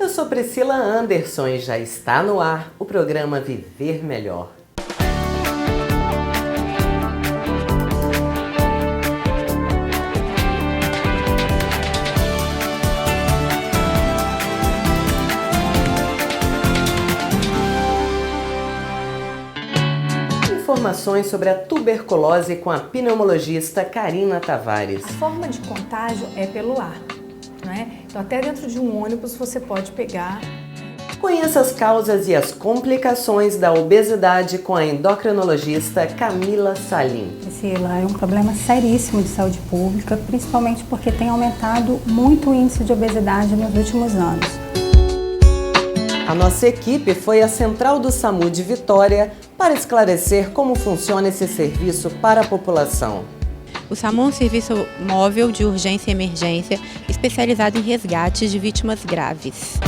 Eu sou Priscila Anderson e já está no ar o programa Viver Melhor. Informações sobre a tuberculose com a pneumologista Karina Tavares. A forma de contágio é pelo ar, não é? Então até dentro de um ônibus você pode pegar. Conheça as causas e as complicações da obesidade com a endocrinologista Camila Salim. Priscila, é um problema seríssimo de saúde pública, principalmente porque tem aumentado muito o índice de obesidade nos últimos anos. A nossa equipe foi à Central do SAMU de Vitória para esclarecer como funciona esse serviço para a população. O SAMU é um serviço móvel de urgência e emergência especializado em resgates de vítimas graves.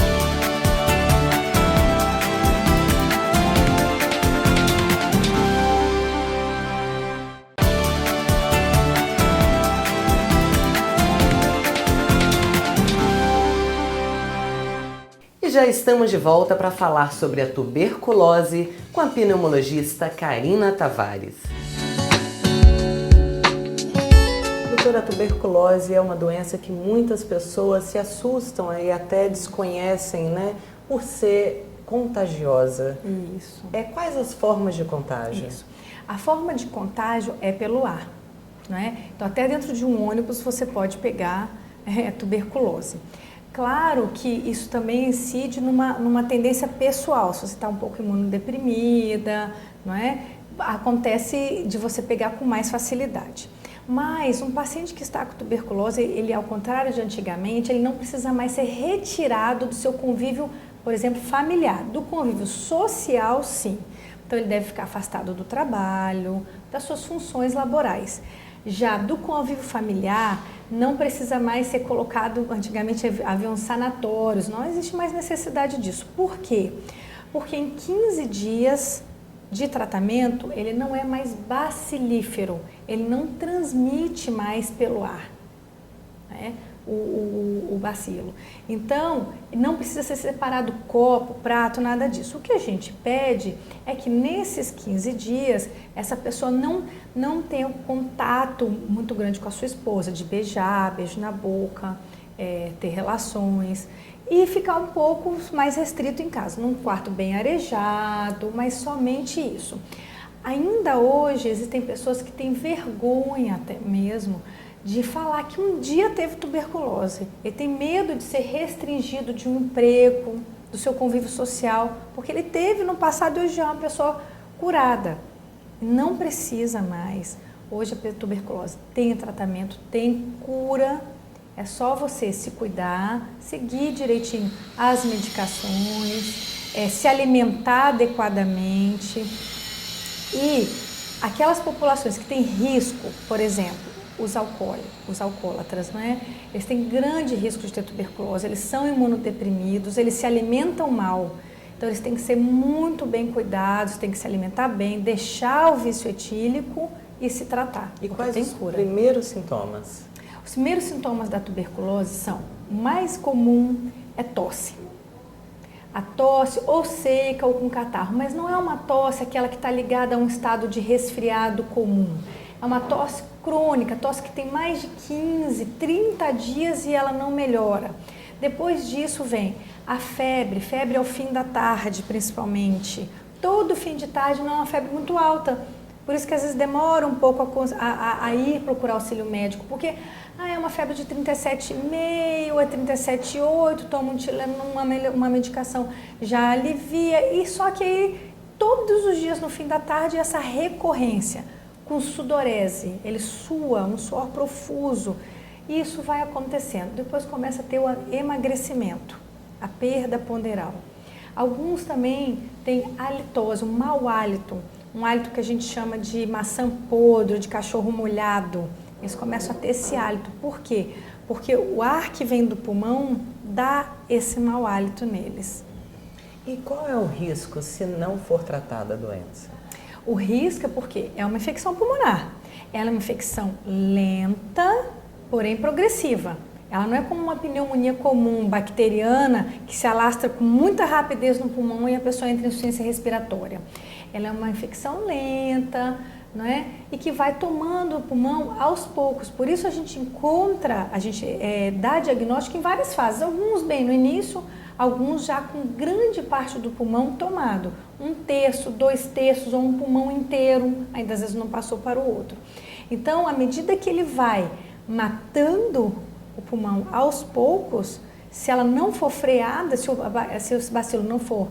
E já estamos de volta para falar sobre a tuberculose com a pneumologista Karina Tavares. Doutora, a tuberculose é uma doença que muitas pessoas se assustam e até desconhecem, né, por ser contagiosa. Isso. Quais as formas de contágio? Isso. A forma de contágio é pelo ar, não é? Então até dentro de um ônibus você pode pegar tuberculose. Claro que isso também incide numa tendência pessoal, se você está um pouco imunodeprimida, não é? Acontece de você pegar com mais facilidade. Mas um paciente que está com tuberculose, ele ao contrário de antigamente, ele não precisa mais ser retirado do seu convívio, por exemplo, familiar. Do convívio social, sim. Então ele deve ficar afastado do trabalho, das suas funções laborais. Já do convívio familiar, não precisa mais ser colocado, antigamente haviam sanatórios, não existe mais necessidade disso. Por quê? Porque em 15 dias de tratamento, ele não é mais bacilífero, ele não transmite mais pelo ar, né, o bacilo. Então, não precisa ser separado copo, prato, nada disso. O que a gente pede é que nesses 15 dias, essa pessoa não tenha um contato muito grande com a sua esposa, de beijar, beijo na boca, ter relações e ficar um pouco mais restrito em casa, num quarto bem arejado, mas somente isso. Ainda hoje existem pessoas que têm vergonha até mesmo de falar que um dia teve tuberculose. Ele tem medo de ser restringido de um emprego, do seu convívio social, porque ele teve no passado e hoje já é uma pessoa curada. Não precisa mais. Hoje a tuberculose tem tratamento, tem cura. É só você se cuidar, seguir direitinho as medicações, se alimentar adequadamente. E aquelas populações que têm risco, por exemplo, os alcoólatras, não é? Eles têm grande risco de ter tuberculose, eles são imunodeprimidos, eles se alimentam mal. Então eles têm que ser muito bem cuidados, têm que se alimentar bem, deixar o vício etílico e se tratar. E quais os primeiros sintomas? Os primeiros sintomas da tuberculose são, o mais comum é tosse. A tosse ou seca ou com catarro, mas não é uma tosse aquela que está ligada a um estado de resfriado comum. É uma tosse crônica, tosse que tem mais de 15, 30 dias e ela não melhora. Depois disso vem a febre ao fim da tarde principalmente. Todo fim de tarde não é uma febre muito alta, por isso que às vezes demora um pouco a ir procurar auxílio médico, porque é uma febre de 37,5, é 37,8, toma uma medicação, já alivia, e só que aí todos os dias no fim da tarde essa recorrência, com sudorese, ele sua, um suor profuso, e isso vai acontecendo. Depois começa a ter o emagrecimento, a perda ponderal. Alguns também têm halitose, um mau hálito, um hálito que a gente chama de maçã podre, de cachorro molhado. Eles começam a ter esse hálito. Por quê? Porque o ar que vem do pulmão dá esse mau hálito neles. E qual é o risco se não for tratada a doença? O risco é porque é uma infecção pulmonar. Ela é uma infecção lenta, porém progressiva. Ela não é como uma pneumonia comum, bacteriana, que se alastra com muita rapidez no pulmão e a pessoa entra em insuficiência respiratória. Ela é uma infecção lenta, não é? E que vai tomando o pulmão aos poucos. Por isso a gente dá diagnóstico em várias fases. Alguns bem no início, alguns já com grande parte do pulmão tomado. 1/3, 2/3 ou um pulmão inteiro, ainda às vezes não passou para o outro. Então, à medida que ele vai matando o pulmão aos poucos, se ela não for freada, se o bacilo não for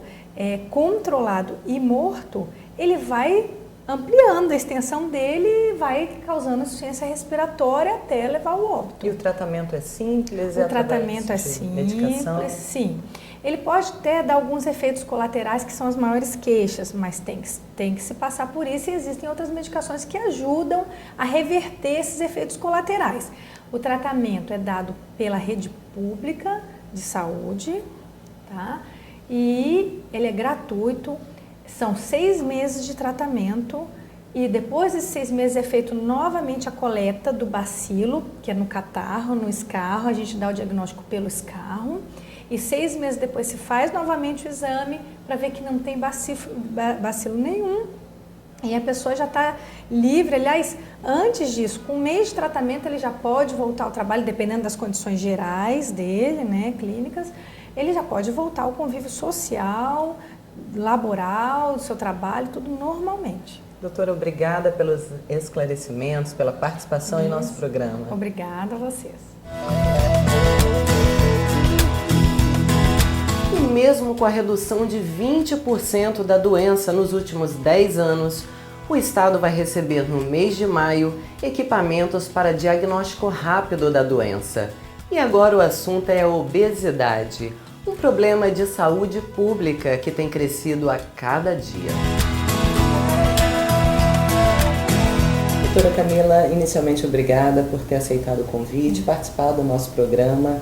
controlado e morto, ele vai ampliando a extensão dele e vai causando insuficiência respiratória até levar ao óbito. E o tratamento é simples? O tratamento é simples, medicação? sim. Ele pode até dar alguns efeitos colaterais que são as maiores queixas, mas tem que se passar por isso e existem outras medicações que ajudam a reverter esses efeitos colaterais. O tratamento é dado pela rede pública de saúde, tá? E ele é gratuito, são 6 meses de tratamento e depois desses 6 meses é feito novamente a coleta do bacilo, que é no catarro, no escarro, a gente dá o diagnóstico pelo escarro e 6 meses depois se faz novamente o exame para ver que não tem bacilo nenhum e a pessoa já está livre. Aliás, antes disso, com 1 mês de tratamento ele já pode voltar ao trabalho, dependendo das condições gerais dele, né, clínicas, ele já pode voltar ao convívio social, laboral, do seu trabalho, tudo normalmente. Doutora, obrigada pelos esclarecimentos, pela participação em nosso programa. Obrigada a vocês. E mesmo com a redução de 20% da doença nos últimos 10 anos, o Estado vai receber no mês de maio equipamentos para diagnóstico rápido da doença. E agora o assunto é a obesidade, um problema de saúde pública que tem crescido a cada dia. Doutora Camila, inicialmente obrigada por ter aceitado o convite, participar do nosso programa.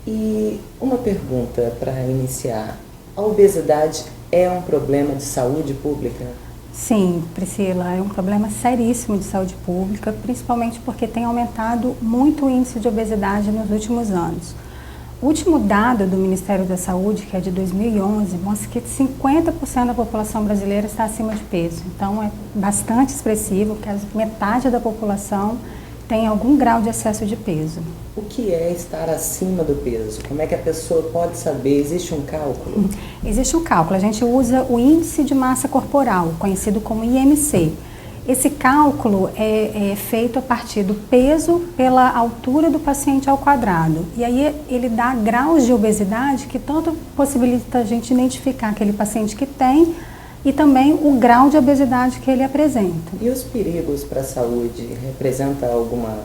E uma pergunta para iniciar: a obesidade é um problema de saúde pública? Sim, Priscila, é um problema seríssimo de saúde pública, principalmente porque tem aumentado muito o índice de obesidade nos últimos anos. O último dado do Ministério da Saúde, que é de 2011, mostra que 50% da população brasileira está acima de peso. Então é bastante expressivo, que metade da população tem algum grau de excesso de peso. O que é estar acima do peso? Como é que a pessoa pode saber? Existe um cálculo? Existe um cálculo. A gente usa o índice de massa corporal, conhecido como IMC. Esse cálculo é feito a partir do peso pela altura do paciente ao quadrado. E aí ele dá graus de obesidade que tanto possibilita a gente identificar aquele paciente que tem e também o grau de obesidade que ele apresenta. E os perigos para a saúde? Representa alguma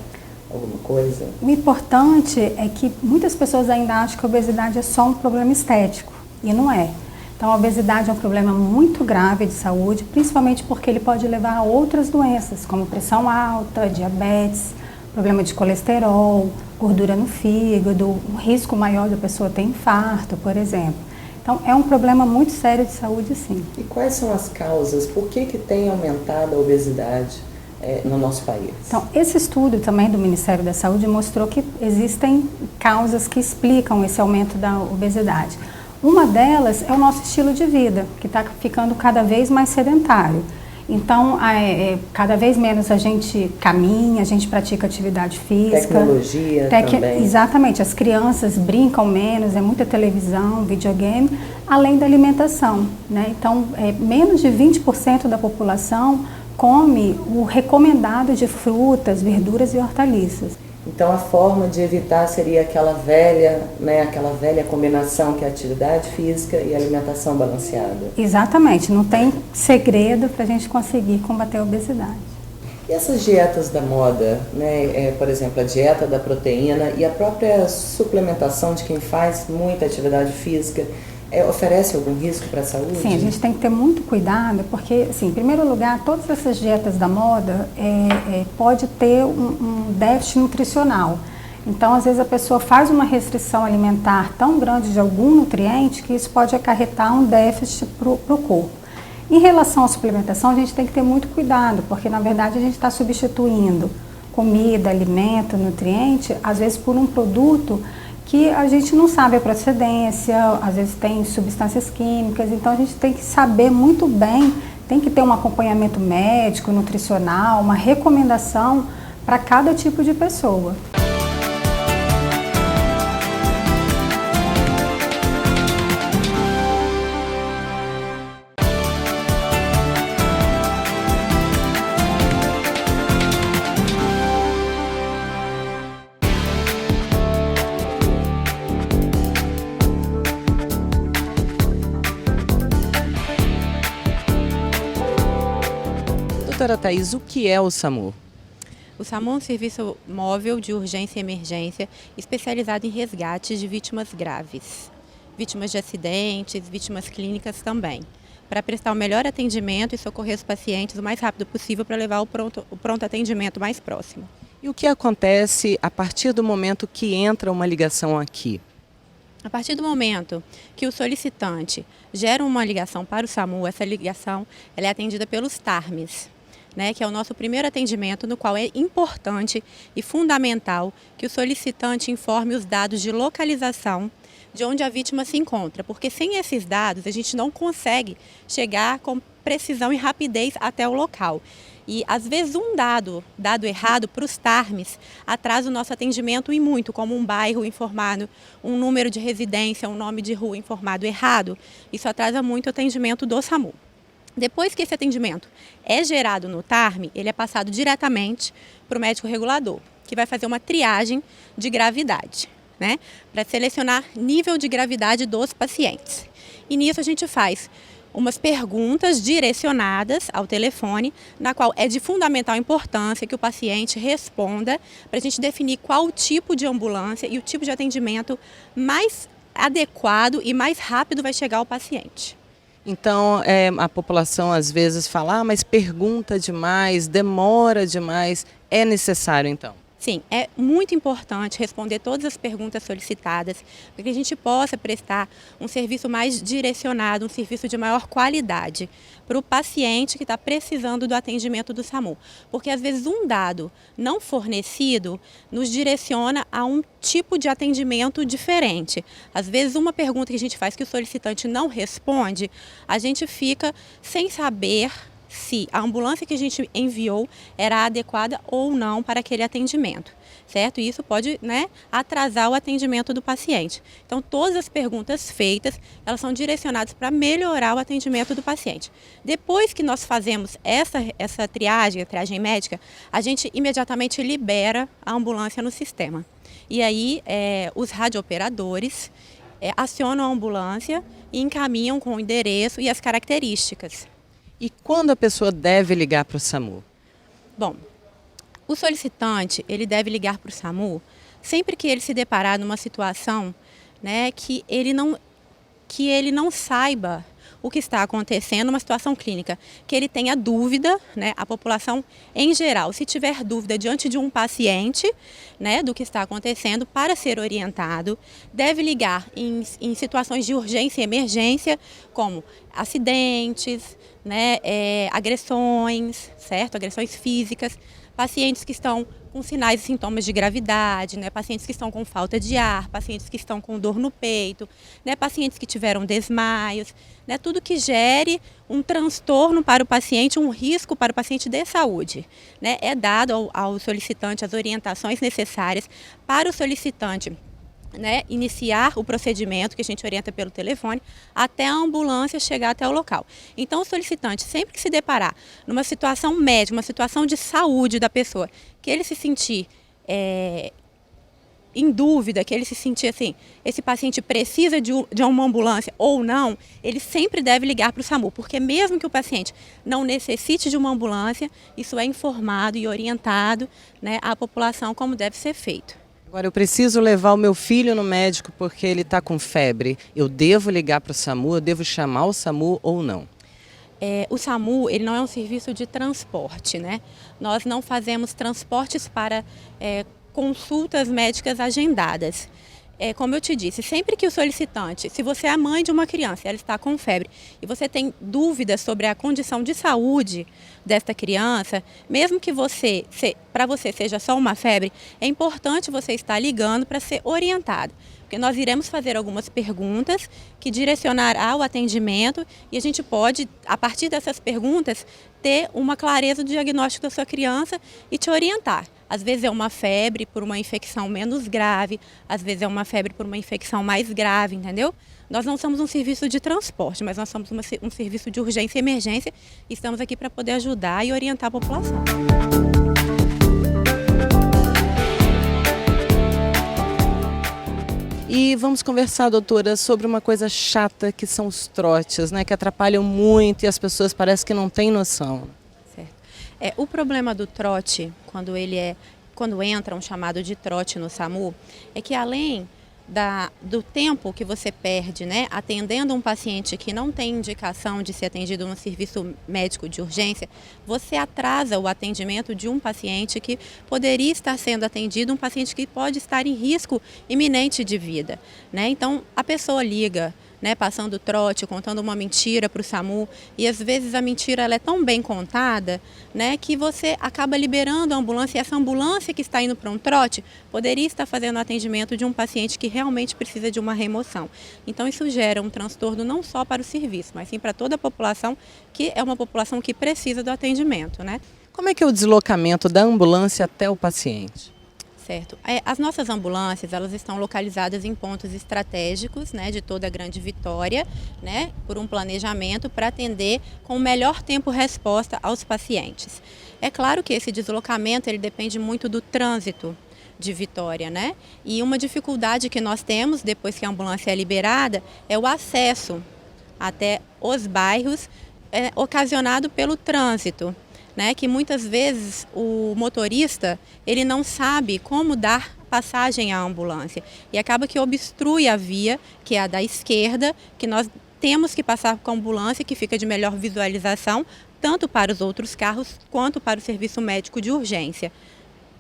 coisa? O importante é que muitas pessoas ainda acham que a obesidade é só um problema estético, e não é. Então, a obesidade é um problema muito grave de saúde, principalmente porque ele pode levar a outras doenças, como pressão alta, diabetes, problema de colesterol, gordura no fígado, um risco maior da pessoa ter infarto, por exemplo. Então, é um problema muito sério de saúde, sim. E quais são as causas? Por que tem aumentado a obesidade no nosso país? Então, esse estudo também do Ministério da Saúde mostrou que existem causas que explicam esse aumento da obesidade. Uma delas é o nosso estilo de vida, que está ficando cada vez mais sedentário. Então, cada vez menos a gente caminha, a gente pratica atividade física. Tecnologia também. Exatamente, as crianças brincam menos, é muita televisão, videogame, além da alimentação, né? Então, menos de 20% da população come o recomendado de frutas, verduras e hortaliças. Então a forma de evitar seria aquela velha combinação que é atividade física e alimentação balanceada. Exatamente, não tem segredo para a gente conseguir combater a obesidade. E essas dietas da moda, né? Por exemplo, a dieta da proteína e a própria suplementação de quem faz muita atividade física, oferece algum risco para a saúde? Sim, a gente tem que ter muito cuidado, porque, assim, em primeiro lugar, todas essas dietas da moda pode ter um déficit nutricional. Então, às vezes, a pessoa faz uma restrição alimentar tão grande de algum nutriente que isso pode acarretar um déficit para o corpo. Em relação à suplementação, a gente tem que ter muito cuidado, porque, na verdade, a gente está substituindo comida, alimento, nutriente, às vezes por um produto que a gente não sabe a procedência, às vezes tem substâncias químicas, então a gente tem que saber muito bem, tem que ter um acompanhamento médico, nutricional, uma recomendação para cada tipo de pessoa. Doutora Thaís, o que é o SAMU? O SAMU é um serviço móvel de urgência e emergência especializado em resgate de vítimas graves, vítimas de acidentes, vítimas clínicas também, para prestar o melhor atendimento e socorrer os pacientes o mais rápido possível para levar o pronto atendimento mais próximo. E o que acontece a partir do momento que entra uma ligação aqui? A partir do momento que o solicitante gera uma ligação para o SAMU, essa ligação ela é atendida pelos TARMs, né, que é o nosso primeiro atendimento, no qual é importante e fundamental que o solicitante informe os dados de localização de onde a vítima se encontra, porque sem esses dados a gente não consegue chegar com precisão e rapidez até o local. E às vezes um dado errado para os TARMs atrasa o nosso atendimento e muito, como um bairro informado, um número de residência, um nome de rua informado errado, isso atrasa muito o atendimento do SAMU. Depois que esse atendimento é gerado no TARM, ele é passado diretamente para o médico regulador, que vai fazer uma triagem de gravidade, né, para selecionar nível de gravidade dos pacientes. E nisso a gente faz umas perguntas direcionadas ao telefone, na qual é de fundamental importância que o paciente responda para a gente definir qual o tipo de ambulância e o tipo de atendimento mais adequado e mais rápido vai chegar ao paciente. Então, a população às vezes fala, mas pergunta demais, demora demais. É necessário, então? Sim, é muito importante responder todas as perguntas solicitadas para que a gente possa prestar um serviço mais direcionado, um serviço de maior qualidade para o paciente que está precisando do atendimento do SAMU. Porque às vezes um dado não fornecido nos direciona a um tipo de atendimento diferente. Às vezes uma pergunta que a gente faz que o solicitante não responde, a gente fica sem saber se a ambulância que a gente enviou era adequada ou não para aquele atendimento, certo? E isso pode, né, atrasar o atendimento do paciente. Então, todas as perguntas feitas, elas são direcionadas para melhorar o atendimento do paciente. Depois que nós fazemos essa triagem, a triagem médica, a gente imediatamente libera a ambulância no sistema. E aí, os radiooperadores acionam a ambulância e encaminham com o endereço e as características. E quando a pessoa deve ligar para o SAMU? Bom, o solicitante ele deve ligar para o SAMU sempre que ele se deparar numa situação, né, que ele não saiba o que está acontecendo, uma situação clínica, que ele tenha dúvida, né, a população em geral, se tiver dúvida diante de um paciente, né, do que está acontecendo, para ser orientado, deve ligar em situações de urgência e emergência, como acidentes, né, agressões, certo? Agressões físicas, pacientes que estão com sinais e sintomas de gravidade, né, pacientes que estão com falta de ar, pacientes que estão com dor no peito, né, pacientes que tiveram desmaios, né, tudo que gere um transtorno para o paciente, um risco para o paciente de saúde, né, é dado ao solicitante as orientações necessárias para o solicitante, né, iniciar o procedimento que a gente orienta pelo telefone até a ambulância chegar até o local. Então o solicitante, sempre que se deparar numa situação médica, uma situação de saúde da pessoa, que ele se sentir em dúvida, que ele se sentir assim, esse paciente precisa de uma ambulância ou não, ele sempre deve ligar para o SAMU, porque mesmo que o paciente não necessite de uma ambulância, isso é informado e orientado, né, à população como deve ser feito. Agora, eu preciso levar o meu filho no médico porque ele está com febre. Eu devo ligar para o SAMU, eu devo chamar o SAMU ou não? O SAMU ele não é um serviço de transporte, né? Nós não fazemos transportes para consultas médicas agendadas. Como eu te disse, sempre que o solicitante, se você é a mãe de uma criança e ela está com febre e você tem dúvidas sobre a condição de saúde desta criança, mesmo que para você seja só uma febre, é importante você estar ligando para ser orientado. Porque nós iremos fazer algumas perguntas que direcionará o atendimento e a gente pode, a partir dessas perguntas, ter uma clareza do diagnóstico da sua criança e te orientar. Às vezes é uma febre por uma infecção menos grave, às vezes é uma febre por uma infecção mais grave, entendeu? Nós não somos um serviço de transporte, mas nós somos um serviço de urgência e emergência e estamos aqui para poder ajudar e orientar a população. E vamos conversar, doutora, sobre uma coisa chata que são os trotes, né? Que atrapalham muito e as pessoas parecem que não têm noção. Certo. O problema do trote, quando entra um chamado de trote no SAMU, é que além do tempo que você perde, né, atendendo um paciente que não tem indicação de ser atendido no serviço médico de urgência, você atrasa o atendimento de um paciente que poderia estar sendo atendido, um paciente que pode estar em risco iminente de vida, né? Então, a pessoa liga, né, passando trote, contando uma mentira para o SAMU, e às vezes a mentira ela é tão bem contada, né, que você acaba liberando a ambulância, e essa ambulância que está indo para um trote poderia estar fazendo o atendimento de um paciente que realmente precisa de uma remoção. Então isso gera um transtorno não só para o serviço, mas sim para toda a população, que é uma população que precisa do atendimento, né? Como é que é o deslocamento da ambulância até o paciente? Certo. As nossas ambulâncias, elas estão localizadas em pontos estratégicos, né, de toda a Grande Vitória, né, por um planejamento para atender com o melhor tempo-resposta aos pacientes. É claro que esse deslocamento ele depende muito do trânsito de Vitória, né? E uma dificuldade que nós temos depois que a ambulância é liberada é o acesso até os bairros ocasionado pelo trânsito, né, que muitas vezes o motorista ele não sabe como dar passagem à ambulância e acaba que obstrui a via, que é a da esquerda, que nós temos que passar com a ambulância, que fica de melhor visualização, tanto para os outros carros quanto para o serviço médico de urgência.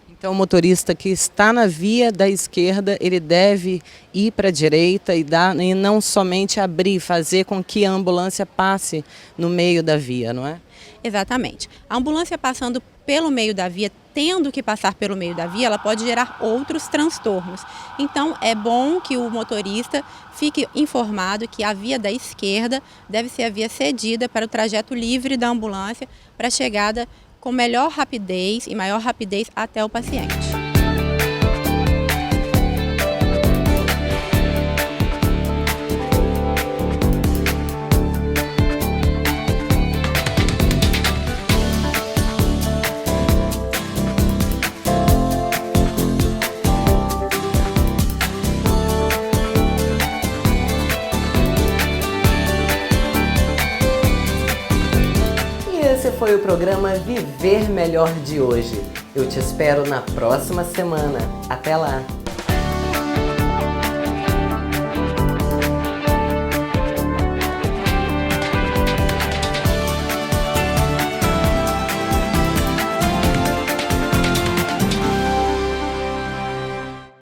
Então o motorista que está na via da esquerda, ele deve ir para a direita e não somente fazer com que a ambulância passe no meio da via, não é? Exatamente. A ambulância passando pelo meio da via, tendo que passar pelo meio da via, ela pode gerar outros transtornos. Então, é bom que o motorista fique informado que a via da esquerda deve ser a via cedida para o trajeto livre da ambulância para a chegada com melhor rapidez e maior rapidez até o paciente. Esse foi o programa Viver Melhor de hoje. Eu te espero na próxima semana. Até lá!